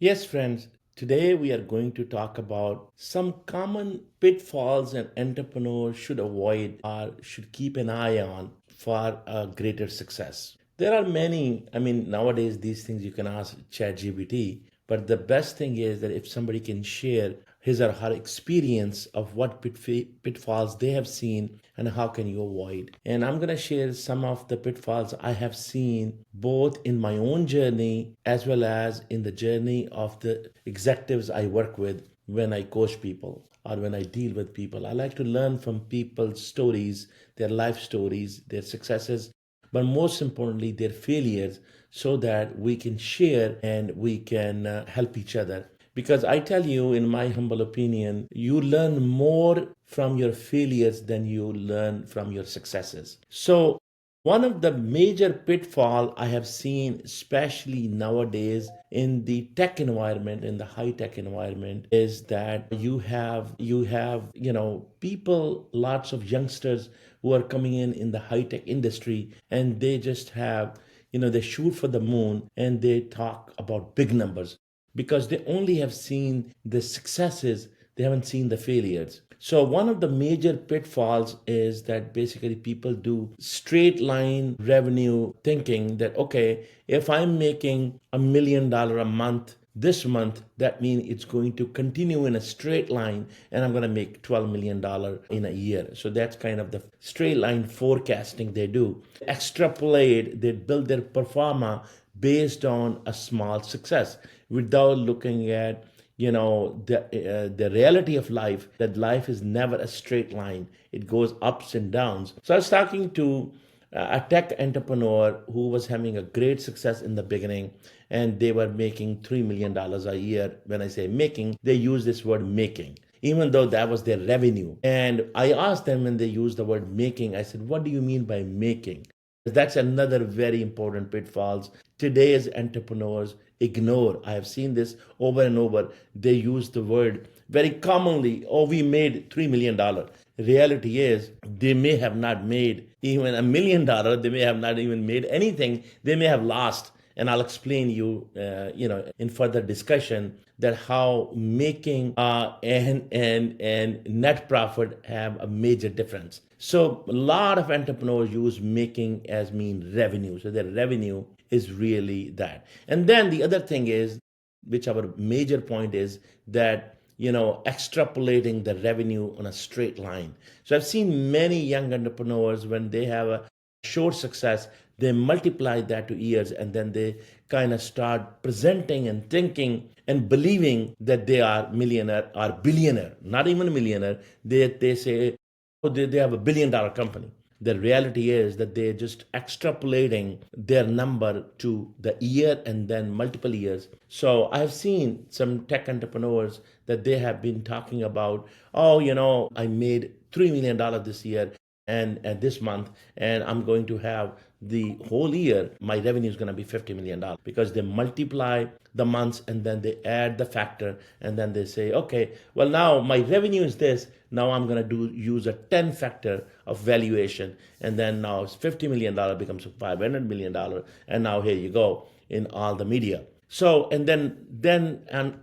Yes, friends, today we are going to talk about some common pitfalls an entrepreneur should avoid or should keep an eye on for a greater success. There are many, nowadays these things you can ask ChatGPT, but the best thing is that if somebody can share his or her experience of what pitfalls they have seen and how can you avoid. And I'm going to share some of the pitfalls I have seen both in my own journey as well as in the journey of the executives I work with when I coach people or when I deal with people. I like to learn from people's stories, their life stories, their successes, but most importantly, their failures, so that we can share and we can help each other. Because I tell you, in my humble opinion, you learn more from your failures than you learn from your successes. So, one of the major pitfall I have seen, especially nowadays in the tech environment, in the high tech environment, is that you have people, lots of youngsters who are coming in the high tech industry, and they just have they shoot for the moon and they talk about big numbers because they only have seen the successes, they haven't seen the failures. So, one of the major pitfalls is that basically people do straight line revenue thinking that, okay, if I'm making $1 million a month this month, that means it's going to continue in a straight line and I'm going to make $12 million in a year. So that's kind of the straight line forecasting they do. Extrapolate, they build their performa based on a small success without looking at the reality of life, that life is never a straight line. It goes ups and downs. So I was talking to a tech entrepreneur who was having a great success in the beginning, and they were making $3 million a year. When I say making, they use this word making, even though that was their revenue. And I asked them, when they used the word making, I said, what do you mean by making? That's another very important pitfalls today's entrepreneurs ignore. I have seen this over and over. They use the word very commonly, oh, we made $3 million. Reality is they may have not made even $1 million. They may have not even made anything. They may have lost. And I'll explain you, in further discussion, that how making and net profit have a major difference. So a lot of entrepreneurs use making as mean revenue. So their revenue is really that. And then the other thing is, which our major point is, that extrapolating the revenue on a straight line. So I've seen many young entrepreneurs, when they have a short success, they multiply that to years, and then they kind of start presenting and thinking and believing that they are millionaire or billionaire, not even a millionaire. They say, oh, they have $1 billion company. The reality is that they're just extrapolating their number to the year and then multiple years. So I've seen some tech entrepreneurs that they have been talking about, oh, I made $3 million this year and this month, and I'm going to have the whole year, my revenue is going to be $50 million, because they multiply the months and then they add the factor, and then they say, okay, well, now my revenue is this, now I'm going to use a 10 factor of valuation, and then now $50 million becomes $500 million, and now here you go in all the media. So, and then and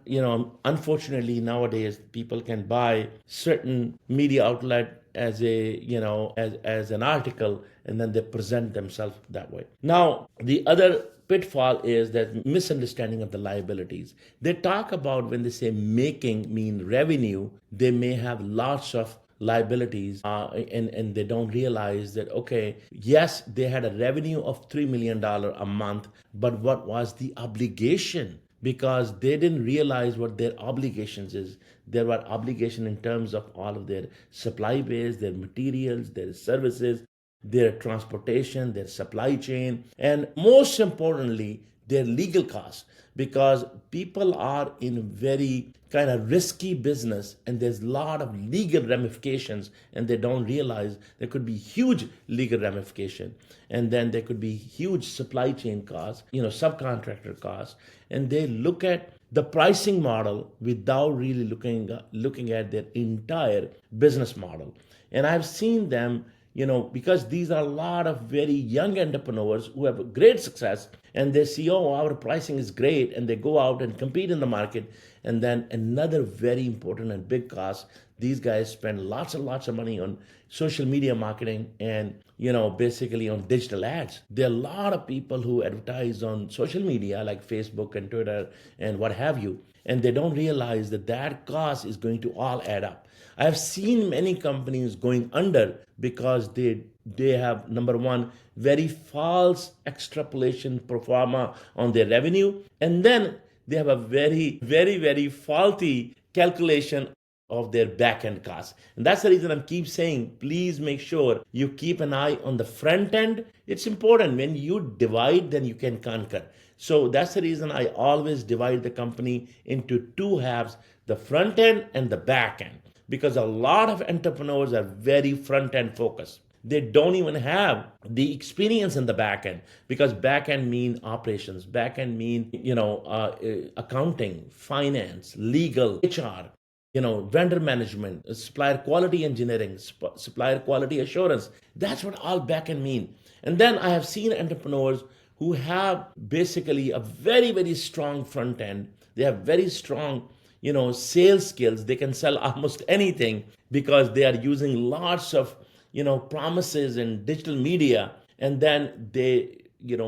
unfortunately nowadays people can buy certain media outlet as a as an article, and then they present themselves that way. Now the other pitfall is that misunderstanding of the liabilities. They talk about, when they say making mean revenue, they may have lots of liabilities, and they don't realize that, okay, yes, they had a revenue of $3 million a month, but what was the obligation? Because they didn't realize what their obligations is. There were obligation in terms of all of their supply base, their materials, their services, their transportation, their supply chain, and most importantly, their legal costs. Because people are in very kind of risky business, and there's a lot of legal ramifications, and they don't realize there could be huge legal ramification, and then there could be huge supply chain costs, subcontractor costs, and they look at the pricing model without really looking at their entire business model. And I've seen them, because these are a lot of very young entrepreneurs who have great success, and they see, oh, our pricing is great, and they go out and compete in the market. And then another very important and big cost, these guys spend lots and lots of money on social media marketing and basically on digital ads. There are a lot of people who advertise on social media like Facebook and Twitter and what have you, and they don't realize that that cost is going to all add up. I have seen many companies going under because they have, number one, very false extrapolation pro forma on their revenue, and then they have a very faulty calculation of their back end costs. And that's the reason I keep saying, please make sure you keep an eye on the front end. It's important. When you divide, then you can conquer. So that's the reason I always divide the company into two halves, the front end and the back end, because a lot of entrepreneurs are very front end focused. They don't even have the experience in the back end, because back end mean operations, back end mean accounting, finance, legal, HR, vendor management, supplier quality engineering, supplier quality assurance. That's what all back end mean. And then I have seen entrepreneurs who have basically a very strong front end. They have very strong sales skills. They can sell almost anything because they are using lots of promises in digital media, and then they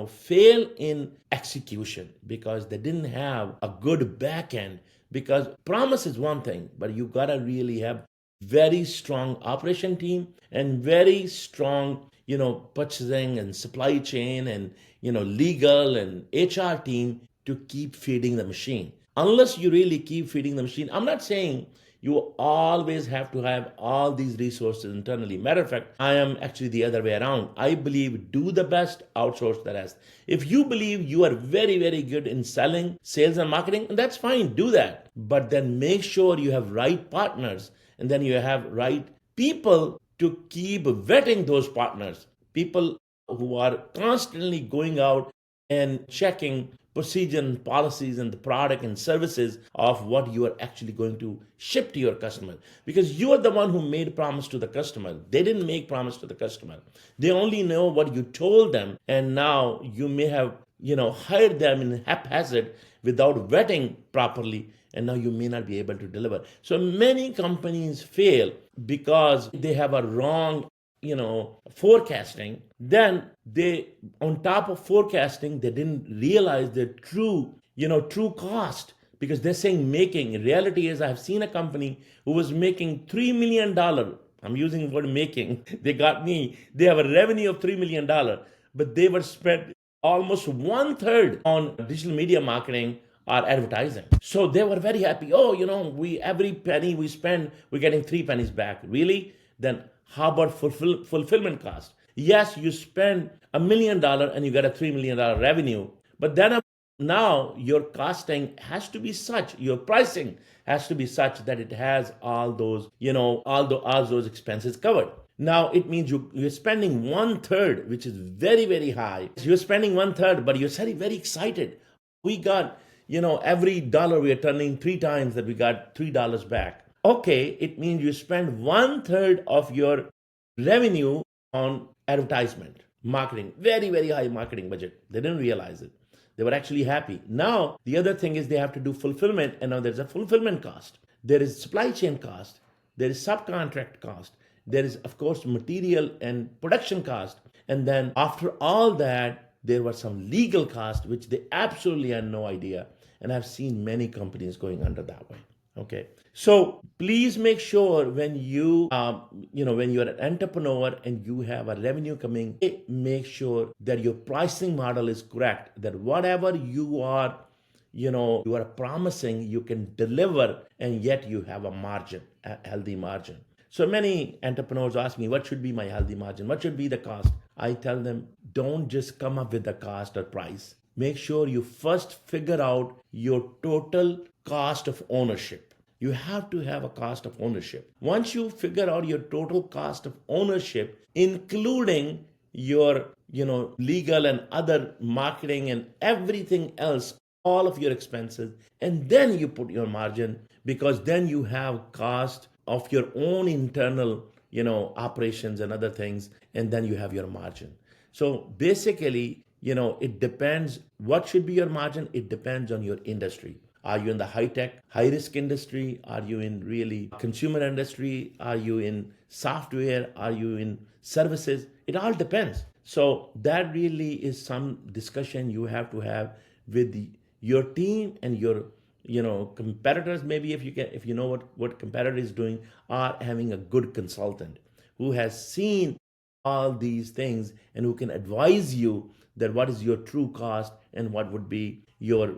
fail in execution because they didn't have a good back end. Because promise is one thing, but you gotta really have very strong operation team and very strong purchasing and supply chain and legal and HR team to keep feeding the machine. Unless you really keep feeding the machine, I'm not saying you always have to have all these resources internally. Matter of fact, I am actually the other way around. I believe do the best, outsource the rest. If you believe you are very good in selling, sales, and marketing, that's fine, do that. But then make sure you have right partners, and then you have right people to keep vetting those partners. People who are constantly going out and checking procedure and policies and the product and services of what you are actually going to ship to your customer, because you are the one who made promise to the customer. They didn't make promise to the customer. They only know what you told them, and now you may have hired them in haphazard without vetting properly, and now you may not be able to deliver. So many companies fail because they have a wrong forecasting. Then they, on top of forecasting, they didn't realize the true cost, because they're saying making. In reality is, I have seen a company who was making $3 million. I'm using the word making. They got me. They have a revenue of $3 million, but they were spent almost 1/3 on digital media marketing or advertising. So they were very happy. Oh, we every penny we spend, we're getting 3 pennies back. Really? Then how about fulfillment cost? Yes, you spend $1 million and you get a $3 million revenue, but then now your costing has to be such, your pricing has to be such that it has all those, all those expenses covered. Now it means you're spending 1/3, which is very high. You're spending 1/3, but you're very excited. We got, every dollar we are turning 3 times that we got $3 back. Okay, it means you spend 1/3 of your revenue on advertisement, marketing, very high marketing budget. They didn't realize it. They were actually happy. Now, the other thing is they have to do fulfillment, and now there's a fulfillment cost. There is supply chain cost. There is subcontract cost. There is, of course, material and production cost. And then after all that, there were some legal costs, which they absolutely had no idea. And I've seen many companies going under that way. Okay. So please make sure when when you're an entrepreneur and you have a revenue coming, make sure that your pricing model is correct, that whatever you are promising, you can deliver, and yet you have a margin, a healthy margin. So many entrepreneurs ask me, what should be my healthy margin? What should be the cost? I tell them, don't just come up with the cost or price. Make sure you first figure out your total cost of ownership. You have to have a cost of ownership. Once you figure out your total cost of ownership, including your, legal and other marketing and everything else, all of your expenses, and then you put your margin, because then you have cost of your own internal, operations and other things, and then you have your margin. So basically, it depends. What should be your margin? It depends on your industry. Are you in the high tech, high risk industry? Are you in really consumer industry? Are you in software? Are you in services? It all depends. So that really is some discussion you have to have with your team and your competitors. Maybe if you know what competitor is doing, or having a good consultant who has seen all these things and who can advise you that what is your true cost and what would be your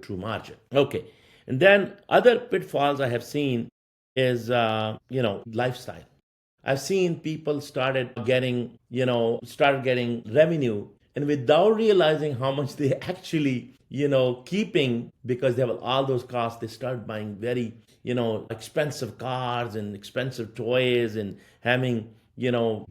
true margin. Okay. And then other pitfalls I have seen is lifestyle. I've seen people started getting revenue, and without realizing how much they actually, keeping, because they have all those costs, they start buying very, expensive cars and expensive toys and having,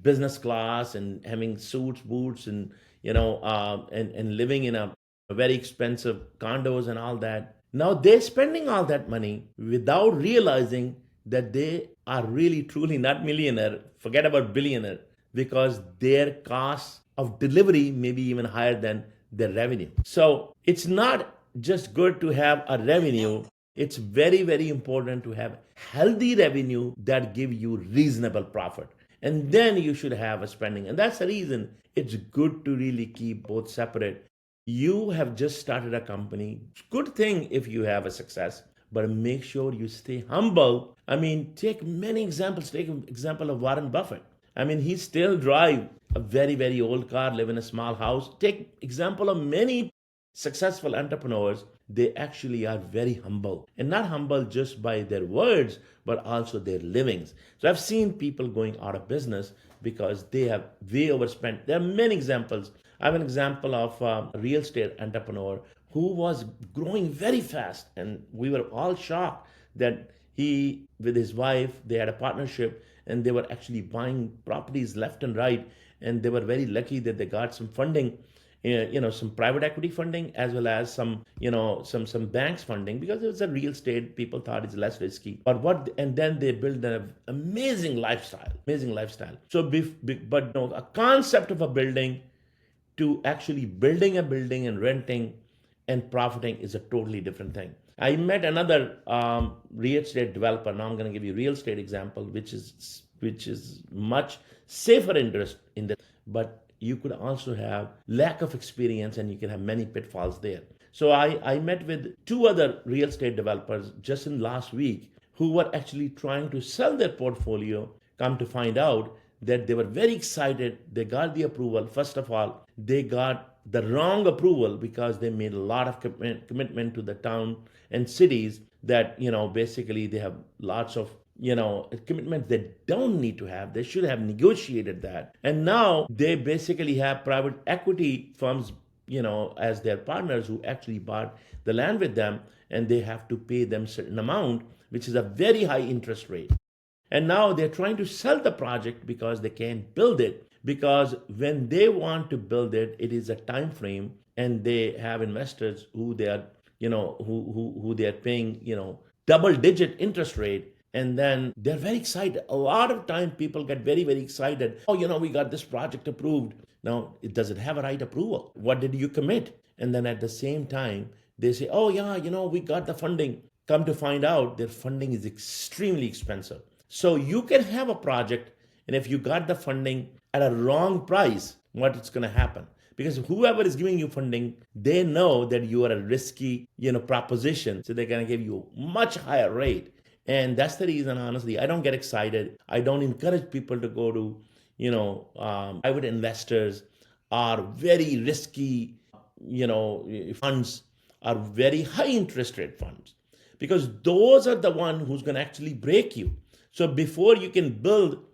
business class and having suits, boots, and, and living in a very expensive condos and all that. Now they're spending all that money without realizing that they are really truly not millionaire. Forget about billionaire, because their cost of delivery may be even higher than their revenue. So it's not just good to have a revenue. It's very, very important to have healthy revenue that give you reasonable profit. And then you should have a spending. And that's the reason it's good to really keep both separate. You have just started a company. Good thing if you have a success, but make sure you stay humble. I mean, take many examples. Take an example of Warren Buffett. I mean, he still drive a very, very old car, live in a small house. Take example of many successful entrepreneurs. They actually are very humble, and not humble just by their words, but also their livings. So I've seen people going out of business because they have way overspent. There are many examples. I have an example of a real estate entrepreneur who was growing very fast, and we were all shocked that he, with his wife, they had a partnership, and they were actually buying properties left and right, and they were very lucky that they got some funding, some private equity funding, as well as some banks funding, because it was a real estate. People thought it's less risky. And then they built an amazing lifestyle. So, but no, a concept of a building to actually building a building and renting and profiting is a totally different thing. I met another real estate developer. Now I'm going to give you a real estate example, which is much safer interest in this, but you could also have lack of experience and you can have many pitfalls there. So I met with two other real estate developers just in last week who were actually trying to sell their portfolio. Come to find out that they were very excited. They got the approval. First of all, they got the wrong approval because they made a lot of commitment to the town and cities that, basically they have lots of, commitments they don't need to have. They should have negotiated that. And now they basically have private equity firms, as their partners who actually bought the land with them, and they have to pay them certain amount, which is a very high interest rate. And now they're trying to sell the project because they can't build it. Because when they want to build it, it is a time frame, and they have investors who they are, who they are paying, double digit interest rate. And then they're very excited. A lot of time people get very, very excited. Oh, we got this project approved. Now, does it have a right approval? What did you commit? And then at the same time, they say, oh yeah, we got the funding. Come to find out, their funding is extremely expensive. So you can have a project, and if you got the funding at a wrong price, what is going to happen? Because whoever is giving you funding, they know that you are a risky, proposition. So they're going to give you a much higher rate. And that's the reason, honestly, I don't get excited. I don't encourage people to go to, private investors are very risky, funds are very high interest rate funds, because those are the one who's going to actually break you. So before you can build,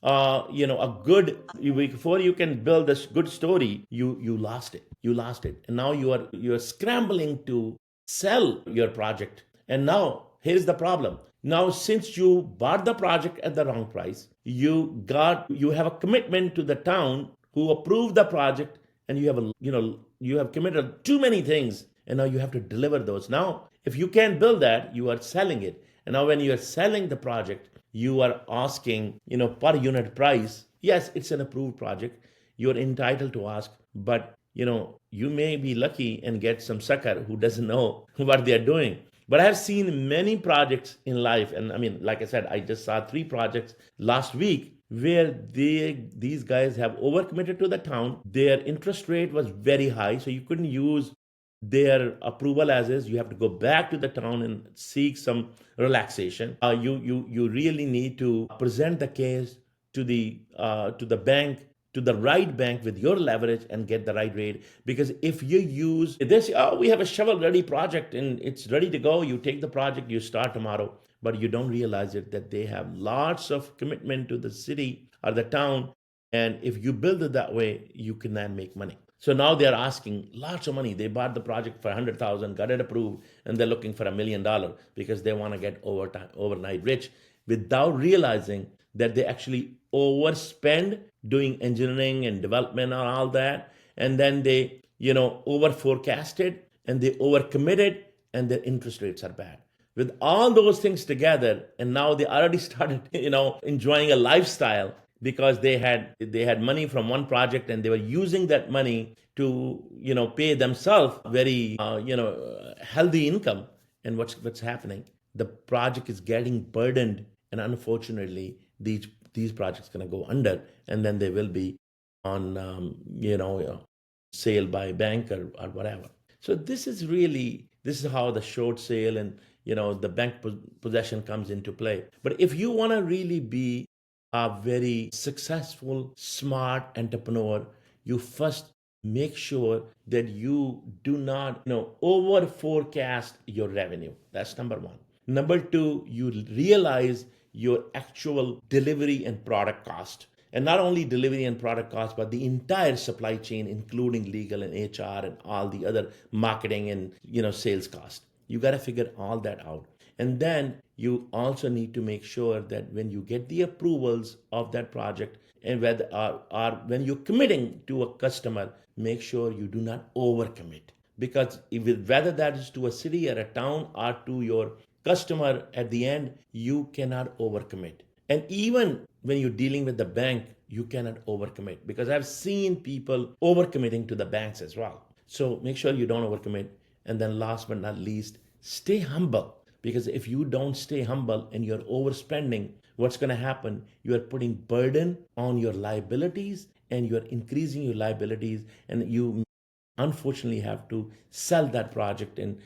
before you can build this good story, you lost it. You lost it, and now you are scrambling to sell your project. And now here's the problem. Now, since you bought the project at the wrong price, you have a commitment to the town who approved the project, and you have committed too many things, and now you have to deliver those. Now, if you can't build that, you are selling it. And now when you are selling the project, you are asking, per unit price. Yes, it's an approved project. You're entitled to ask, but you may be lucky and get some sucker who doesn't know what they're doing. But I have seen many projects in life, and I mean, like I said, I just saw three projects last week where these guys have overcommitted to the town. Their interest rate was very high, so you couldn't use their approval as is. You have to go back to the town and seek some relaxation. You really need to present the case to the bank, to the right bank with your leverage and get the right rate. Because if you use this, oh, we have a shovel ready project and it's ready to go, you take the project, you start tomorrow, but you don't realize it that they have lots of commitment to the city or the town. And if you build it that way, you cannot make money. So now they're asking lots of money. They bought the project for 100,000, got it approved, and they're looking for $1 million because they want to get overnight rich without realizing that they actually overspend doing engineering and development and all that. And then they, over forecasted and they overcommitted and their interest rates are bad. With all those things together, and now they already started, enjoying a lifestyle because they had money from one project and they were using that money to pay themselves very healthy income. And what's happening, the project is getting burdened, and unfortunately these projects going to go under, and then they will be on sale by bank or whatever. So this is how the short sale and the bank possession comes into play. But if you want to really be a very successful, smart entrepreneur, you first make sure that you do not over forecast your revenue. That's number one. Number two, you realize your actual delivery and product cost. And not only delivery and product cost, but the entire supply chain, including legal and HR and all the other marketing and sales cost. You got to figure all that out. And then you also need to make sure that when you get the approvals of that project, and whether or when you're committing to a customer, make sure you do not overcommit. Because whether that is to a city or a town or to your customer, at the end, you cannot overcommit. And even when you're dealing with the bank, you cannot overcommit, because I've seen people overcommitting to the banks as well. So make sure you don't overcommit. And then last but not least, stay humble. Because if you don't stay humble and you're overspending, what's going to happen? You are putting burden on your liabilities, and you're increasing your liabilities, and you unfortunately have to sell that project, and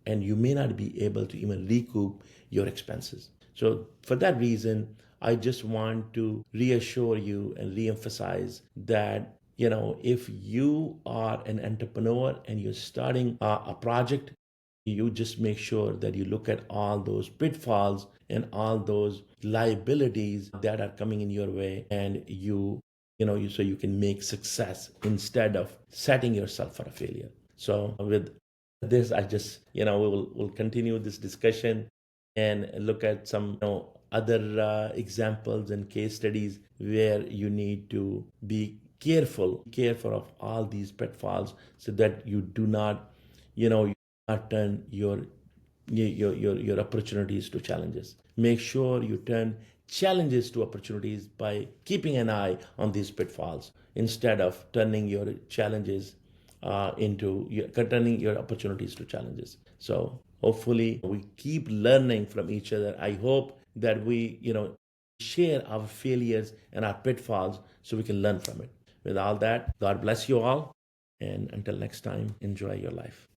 you may not be able to even recoup your expenses. So for that reason, I just want to reassure you and reemphasize that if you are an entrepreneur and you're starting a project, you just make sure that you look at all those pitfalls and all those liabilities that are coming in your way, and so you can make success instead of setting yourself for a failure. So with this, I just we'll continue this discussion and look at some other examples and case studies where you need to be careful of all these pitfalls, so that you do not turn your opportunities to challenges. Make sure you turn challenges to opportunities by keeping an eye on these pitfalls, instead of turning your challenges turning your opportunities to challenges. So hopefully we keep learning from each other. I hope that we share our failures and our pitfalls so we can learn from it. With all that, God bless you all, and until next time, enjoy your life.